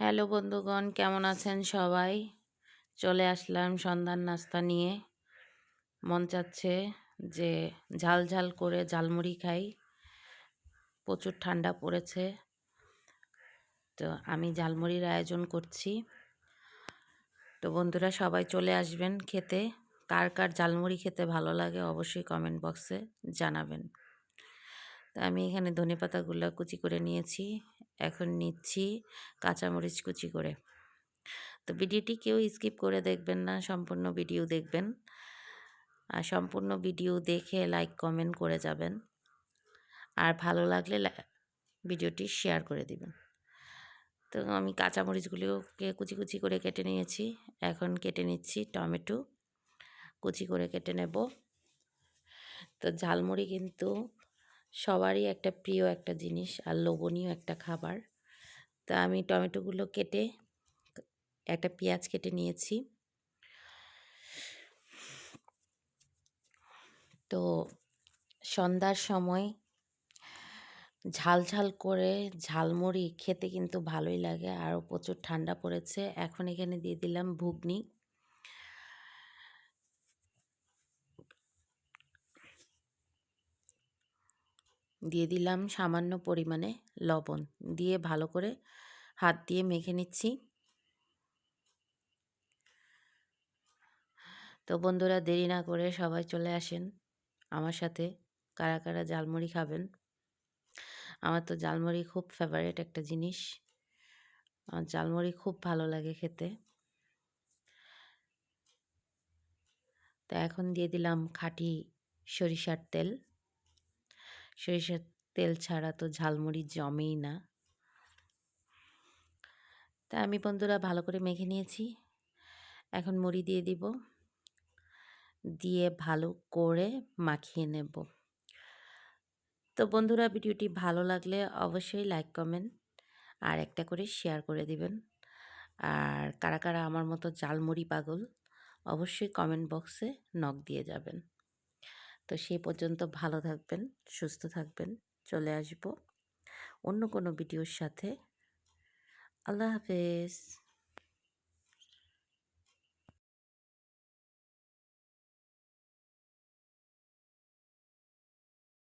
Hello বন্ধুগণ, কেমন আছেন সবাই? চলে আসলাম সন্ধ্যার নাস্তা নিয়ে। মন চাচ্ছে যে ঝাল ঝাল করে ঝালমুড়ি খাই। প্রচুর ঠান্ডা পড়েছে, তো আমি ঝালমুড়ির আয়োজন করছি। তো বন্ধুরা সবাই চলে আসবেন খেতে। কার কার ঝালমুড়ি খেতে ভালো লাগে অবশ্যই কমেন্ট বক্সে জানাবেন। তো আমি এখানে ধনেপাতাগুলো কুচি করে নিয়েছি। এখন নিচ্ছি কাঁচামরিচ কুচি করে। তো ভিডিওটি কেউ স্কিপ করে দেখবেন না, সম্পূর্ণ ভিডিও দেখবেন। আর সম্পূর্ণ ভিডিও দেখে লাইক কমেন্ট করে যাবেন। আর ভালো লাগলে ভিডিওটি শেয়ার করে দিবেন। তো আমি কাঁচামরিচগুলোকে কুচি কুচি করে কেটে নিয়েছি। এখন কেটে নিচ্ছি টমেটো, কুচি করে কেটে নেব। তো ঝালমুড়ি কিন্তু সবারই একটা প্রিয় একটা জিনিস আর লোভনীয় একটা খাবার। তো আমি টমেটোগুলো কেটে একটা পেঁয়াজ কেটে নিয়েছি। তো সন্ধ্যার সময় ঝাল ঝাল করে ঝালমুড়ি খেতে কিন্তু ভালোই লাগে, আরও প্রচুর ঠান্ডা পড়েছে। এখন এখানে দিয়ে দিলাম ঘুগনি, দিয়ে দিলাম সামান্য পরিমাণে লবণ, দিয়ে ভালো করে হাত দিয়ে মেখে নিচ্ছি। তো বন্ধুরা দেরি না করে সবাই চলে আসেন আমার সাথে। কারা কারা ঝালমুড়ি খাবেন? আমার তো ঝালমুড়ি খুব ফেভারিট একটা জিনিস। আমার ঝালমুড়ি খুব ভালো লাগে খেতে। তো এখন দিয়ে দিলাম খাঁটি সরিষার তেল। সরিষার তেল ছাড়া তো ঝালমুড়ি জমেই না। তা আমি বন্ধুরা ভালো করে মেখে নিয়েছি। এখন মুড়ি দিয়ে দিব, দিয়ে ভালো করে মাখিয়ে নেব। তো বন্ধুরা ভিডিওটি ভালো লাগলে অবশ্যই লাইক কমেন্ট আর একটা করে শেয়ার করে দিবেন। আর কারা কারা আমার মতো ঝালমুড়ি পাগল অবশ্যই কমেন্ট বক্সে নক দিয়ে যাবেন। তো সেই পর্যন্ত ভালো থাকবেন, সুস্থ থাকবেন। চলে আসব অন্য কোনো ভিডিওর সাথে। আল্লাহ হাফেজ।